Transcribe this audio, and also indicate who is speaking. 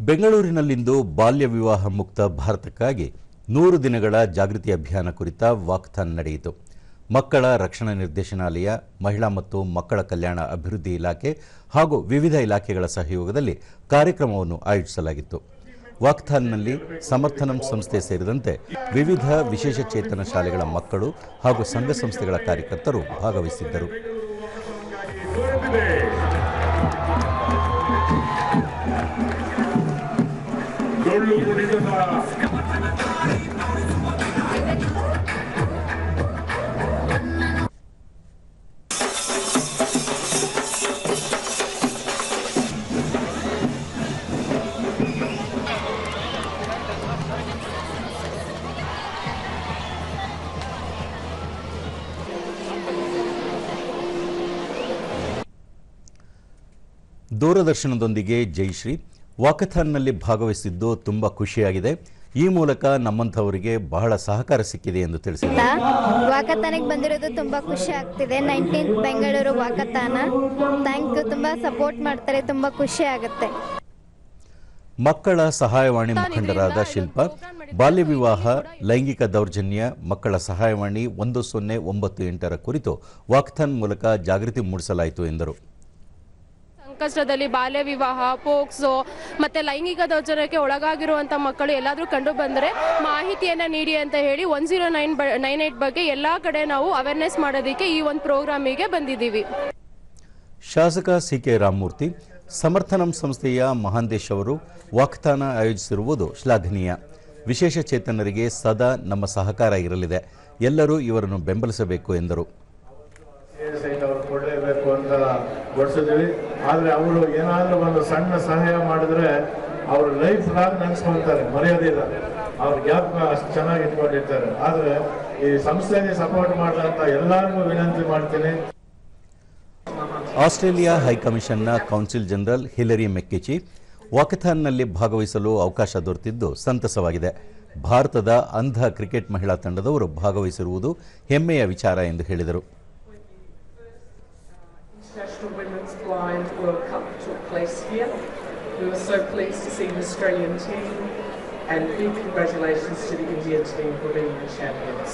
Speaker 1: ಬೆಂಗಳೂರಿನಲ್ಲಿಂದು ಬಾಲ್ಯ ವಿವಾಹ ಮುಕ್ತ ಭಾರತಕ್ಕಾಗಿ 100 ದಿನಗಳ ಜಾಗೃತಿ ಅಭಿಯಾನ ಕುರಿತ ವಾಕಥಾನ್ ನಡೆಯಿತು. ಮಕ್ಕಳ ರಕ್ಷಣಾ ನಿರ್ದೇಶನಾಲಯ, ಮಹಿಳಾ ಮತ್ತು ಮಕ್ಕಳ ಕಲ್ಯಾಣ ಅಭಿವೃದ್ಧಿ ಇಲಾಖೆ ಹಾಗೂ ವಿವಿಧ ಇಲಾಖೆಗಳ ಸಹಯೋಗದಲ್ಲಿ ಕಾರ್ಯಕ್ರಮವನ್ನು ಆಯೋಜಿಸಲಾಗಿತ್ತು. ವಾಕಥಾನ್ನಲ್ಲಿ ಸಮರ್ಥನಂ ಸಂಸ್ಥೆ ಸೇರಿದಂತೆ ವಿವಿಧ ವಿಶೇಷಚೇತನ ಶಾಲೆಗಳ ಮಕ್ಕಳು ಹಾಗೂ ಸಂಘ ಸಂಸ್ಥೆಗಳ ಕಾರ್ಯಕರ್ತರು ಭಾಗವಹಿಸಿದ್ದರು. ದೂರದರ್ಶನದೊಂದಿಗೆ ಜಯಶ್ರೀ ವಾಕಥಾನ್ನಲ್ಲಿ ಭಾಗವಹಿಸಿದ್ದು ತುಂಬಾ ಖುಷಿಯಾಗಿದೆ. ಈ ಮೂಲಕ ನಮ್ಮಂಥವರಿಗೆ ಬಹಳ ಸಹಕಾರ ಸಿಕ್ಕಿದೆ ಎಂದು ತಿಳಿಸಿದ್ದಾರೆ.
Speaker 2: ವಾಕಥಾನಿಗೆ ಬಂದಿರೋದು ತುಂಬಾ ಖುಷಿ ಆಗ್ತಿದೆ. 19th Bengaluru walkathon thank you. ತುಂಬಾ ಸಪೋರ್ಟ್ ಮಾಡ್ತಾರೆ, ತುಂಬಾ ಖುಷಿ ಆಗುತ್ತೆ.
Speaker 1: ಮಕ್ಕಳ ಸಹಾಯವಾಣಿ ಮುಖಂಡರಾದ ಶಿಲ್ಪ, ಬಾಲ್ಯ ವಿವಾಹ, ಲೈಂಗಿಕ ದೌರ್ಜನ್ಯ, ಮಕ್ಕಳ ಸಹಾಯವಾಣಿ 1098 ಕುರಿತು ವಾಕಥಾನ್ ಮೂಲಕ ಜಾಗೃತಿ ಮೂಡಿಸಲಾಯಿತು ಎಂದರು.
Speaker 3: ಸಂಕಷ್ಟದಲ್ಲಿ ಬಾಲ್ಯ ವಿವಾಹ, ಪೋಕ್ಸೋ ಮತ್ತೆ ಲೈಂಗಿಕ ದೌರ್ಜನ್ಯಕ್ಕೆ ಒಳಗಾಗಿರುವಂತಹ ಮಕ್ಕಳು ಎಲ್ಲಾದರೂ ಕಂಡು ಬಂದರೆ ಮಾಹಿತಿಯನ್ನ ನೀಡಿ ಅಂತ ಹೇಳಿ 1098 ಬಗ್ಗೆ ಎಲ್ಲಾ ಕಡೆ ನಾವು ಅವೇರ್ನೆಸ್ ಮಾಡೋದಕ್ಕೆ ಈ ಒಂದು ಪ್ರೋಗ್ರಾಮಿಗೆ ಬಂದಿದ್ದೀವಿ.
Speaker 1: ಶಾಸಕ ಸಿಕೆ ರಾಮಮೂರ್ತಿ, ಸಮರ್ಥನಂ ಸಂಸ್ಥೆಯ ಮಹಾಂತೇಶ್ ಅವರು ವಾಕಥಾನ್ ಆಯೋಜಿಸಿರುವುದು ಶ್ಲಾಘನೀಯ. ವಿಶೇಷ ಚೇತನರಿಗೆ ಸದಾ ನಮ್ಮ ಸಹಕಾರ ಇರಲಿದೆ. ಎಲ್ಲರೂ ಇವರನ್ನು ಬೆಂಬಲಿಸಬೇಕು ಎಂದರು.
Speaker 4: ಕೊಡಲೇಬೇಕು ಅಂತ ಬಡಿಸಿದ್ವಿ. ಆದರೆ ಅವರು ಏನಾದರೂ ಒಂದು ಸಣ್ಣ ಸಹಾಯ ಮಾಡಿದ್ರೆ ಅವ್ರ ಲೈಫ್ ಲಾಂಗ್ ನೆನೆಸ್ಕೊಳ್ತಾರೆ, ಮರೆಯೋದಿಲ್ಲ. ಅವ್ರ ಜ್ಞಾಪಕ ಅಷ್ಟು ಚೆನ್ನಾಗಿ ಇಟ್ಕೊಂಡಿರ್ತಾರೆ. ಆದರೆ ಈ ಸಂಸ್ಥೆಗೆ ಸಪೋರ್ಟ್ ಮಾಡೋಂಥ ಎಲ್ಲರಿಗೂ ವಿನಂತಿ ಮಾಡ್ತೀನಿ.
Speaker 1: ಆಸ್ಟ್ರೇಲಿಯಾ ಹೈಕಮಿಷನ್ನ ಕೌನ್ಸಿಲ್ ಜನರಲ್ ಹಿಲರಿ ಮೆಕ್ಕಿಚಿ ವಾಕಥಾನ್ನಲ್ಲಿ ಭಾಗವಹಿಸಲು ಅವಕಾಶ ದೊರೆತಿದ್ದು ಸಂತಸವಾಗಿದೆ. ಭಾರತದ ಅಂಧ ಕ್ರಿಕೆಟ್ ಮಹಿಳಾ ತಂಡದವರು ಭಾಗವಹಿಸಿರುವುದು ಹೆಮ್ಮೆಯ ವಿಚಾರ ಎಂದು ಹೇಳಿದರು.
Speaker 5: International Women's Blind World Cup took place here. We were so pleased to see the Australian team, and big congratulations to the Indian team for being the champions.